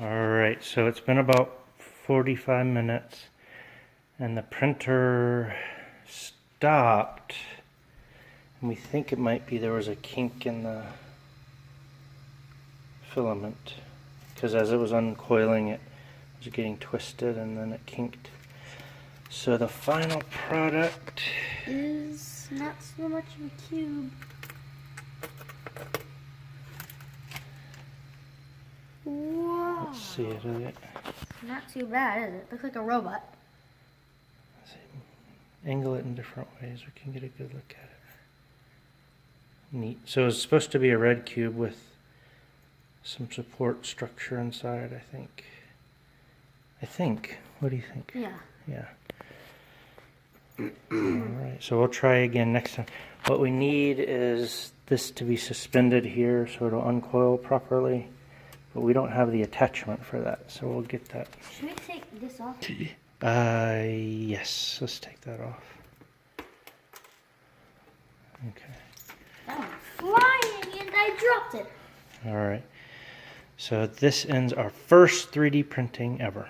Alright, so it's been about 45 minutes and the printer stopped. And we think it might be there was a kink in the filament, because as it was uncoiling it was getting twisted and then it kinked. So the final product is not so much of a cube. Whoa. Let's see it, Eliot. Not too bad, is it? Looks like a robot. Let's see. Angle it in different ways. We can get a good look at it. Neat. So it's supposed to be a red cube with some support structure inside, I think. What do you think? Yeah. Yeah. Alright, so we'll try again next time. What we need is this to be suspended here so it'll uncoil properly. But we don't have the attachment for that, so we'll get that. Should we take this off? Yes, let's take that off. Okay. That went flying and I dropped it. Alright. So this ends our first 3D printing ever.